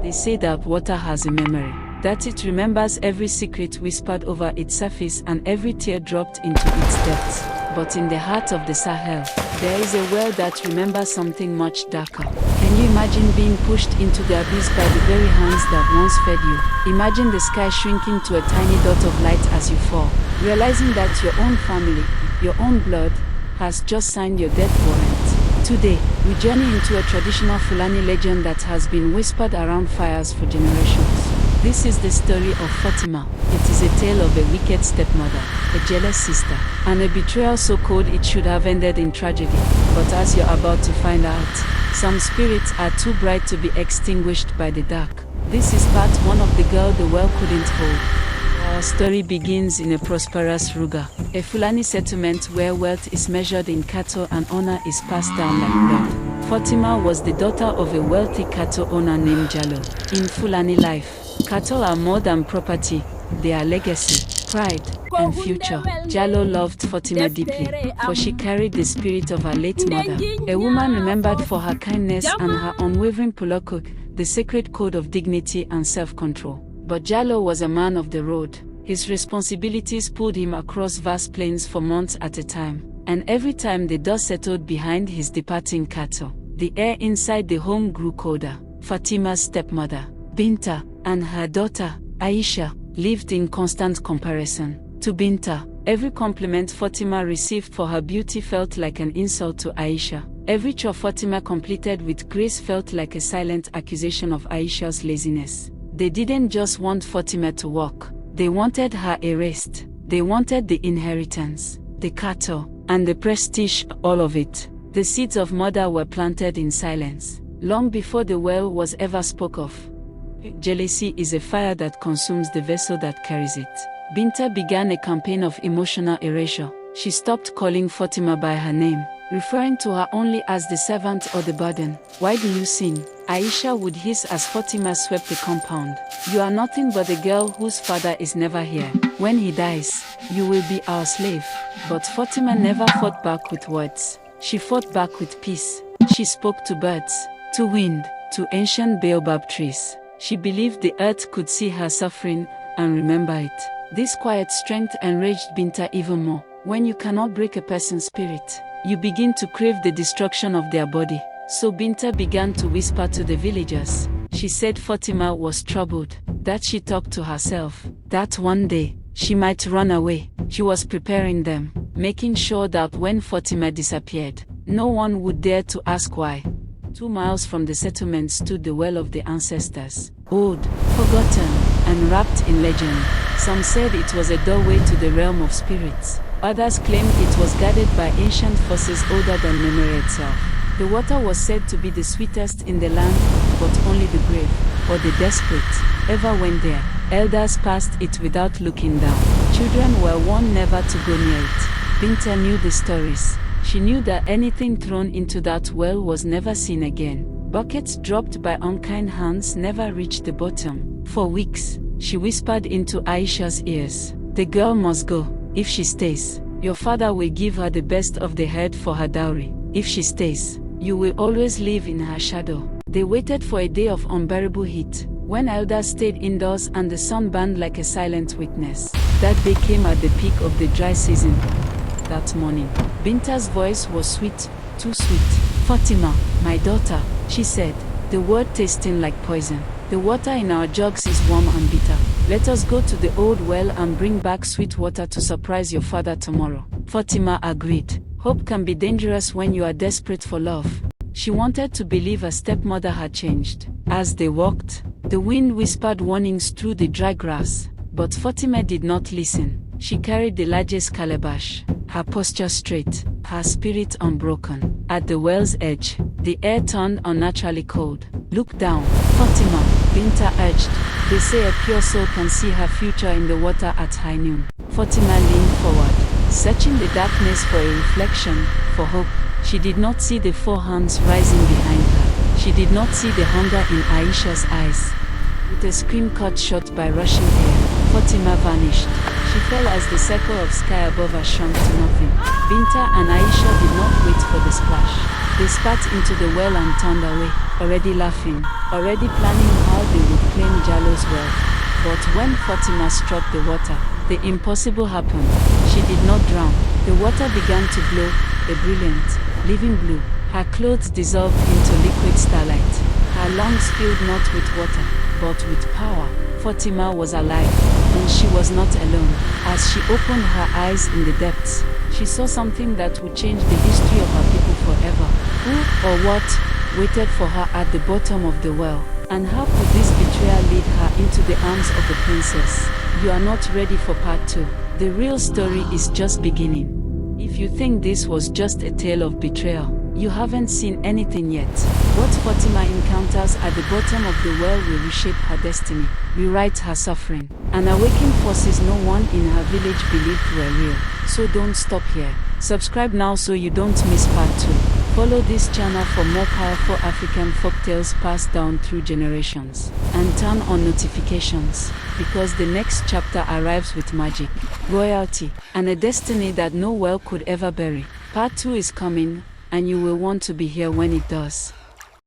They say that water has a memory, that it remembers every secret whispered over its surface and every tear dropped into its depths. But in the heart of the Sahel, there is a well that remembers something much darker. Can you imagine being pushed into the abyss by the very hands that once fed you? Imagine the sky shrinking to a tiny dot of light as you fall, realizing that your own family, your own blood, has just signed your death warrant. Today, we journey into a traditional Fulani legend that has been whispered around fires for generations. This is the story of Fatima. It is a tale of a wicked stepmother, a jealous sister, and a betrayal so cold it should have ended in tragedy. But as you're about to find out, some spirits are too bright to be extinguished by the dark. This is part 1 of The Girl the Well Couldn't Hold. Our story begins in a prosperous Ruga, a Fulani settlement where wealth is measured in cattle and honor is passed down like blood. Fatima was the daughter of a wealthy cattle owner named Jallo. In Fulani life, cattle are more than property, they are legacy, pride, and future. Jallo loved Fatima deeply, for she carried the spirit of her late mother, a woman remembered for her kindness and her unwavering pulokuk, the sacred code of dignity and self-control. But Jallo was a man of the road. His responsibilities pulled him across vast plains for months at a time, and every time the dust settled behind his departing cattle, the air inside the home grew colder. Fatima's stepmother, Binta, and her daughter, Aisha, lived in constant comparison. To Binta, every compliment Fatima received for her beauty felt like an insult to Aisha. Every chore Fatima completed with grace felt like a silent accusation of Aisha's laziness. They didn't just want Fatima to walk, they wanted her erased. They wanted the inheritance, the cattle, and the prestige, all of it. The seeds of murder were planted in silence, long before the well was ever spoke of. Jealousy is a fire that consumes the vessel that carries it. Binta began a campaign of emotional erasure. She stopped calling Fatima by her name, referring to her only as the servant or the burden. "Why do you sin?" Aisha would hiss as Fatima swept the compound. "You are nothing but a girl whose father is never here. When he dies, you will be our slave." But Fatima never fought back with words. She fought back with peace. She spoke to birds, to wind, to ancient baobab trees. She believed the earth could see her suffering and remember it. This quiet strength enraged Binta even more. When you cannot break a person's spirit, you begin to crave the destruction of their body. So Binta began to whisper to the villagers. She said Fatima was troubled, that she talked to herself, that one day, she might run away. She was preparing them, making sure that when Fatima disappeared, no one would dare to ask why. 2 miles from the settlement stood the well of the ancestors, old, forgotten, and wrapped in legend. Some said it was a doorway to the realm of spirits. Others claimed it was guarded by ancient forces older than memory itself. The water was said to be the sweetest in the land, but only the brave, or the desperate, ever went there. Elders passed it without looking down. Children were warned never to go near it. Binta knew the stories. She knew that anything thrown into that well was never seen again. Buckets dropped by unkind hands never reached the bottom. For weeks, she whispered into Aisha's ears, "The girl must go. If she stays, your father will give her the best of the herd for her dowry. If she stays, you will always live in her shadow." They waited for a day of unbearable heat, when elders stayed indoors and the sun burned like a silent witness. That day came at the peak of the dry season. That morning, Binta's voice was sweet, too sweet. "Fatima, my daughter," she said, the word tasting like poison. "The water in our jugs is warm and bitter. Let us go to the old well and bring back sweet water to surprise your father tomorrow." Fatima agreed. Hope can be dangerous when you are desperate for love. She wanted to believe her stepmother had changed. As they walked, the wind whispered warnings through the dry grass, but Fatima did not listen. She carried the largest calabash, her posture straight, her spirit unbroken. At the well's edge, the air turned unnaturally cold. "Look down, Fatima," Binta urged. "They say a pure soul can see her future in the water at high noon." Fatima leaned forward, searching the darkness for a reflection, for hope. She did not see the 4 hands rising behind her. She did not see the hunger in Aisha's eyes. With a scream cut short by rushing air, Fatima vanished. She fell as the circle of sky above her shrunk to nothing. Binta and Aisha did not wait for the splash. They spat into the well and turned away, already laughing, already planning how Jallo's well. But when Fatima struck the water, the impossible happened. She did not drown. The water began to glow, a brilliant, living blue. Her clothes dissolved into liquid starlight. Her lungs filled not with water, but with power. Fatima was alive, and she was not alone. As she opened her eyes in the depths, she saw something that would change the history of her people forever. Who or what waited for her at the bottom of the well? And how could this betrayal lead her into the arms of the princess? You are not ready for part 2. The real story is just beginning. If you think this was just a tale of betrayal, you haven't seen anything yet. What Fatima encounters at the bottom of the well will reshape her destiny, rewrite her suffering, and awaken forces no one in her village believed were real. So don't stop here. Subscribe now so you don't miss part 2. Follow this channel for more powerful African folktales passed down through generations. And turn on notifications, because the next chapter arrives with magic, royalty, and a destiny that no well could ever bury. Part 2 is coming, and you will want to be here when it does.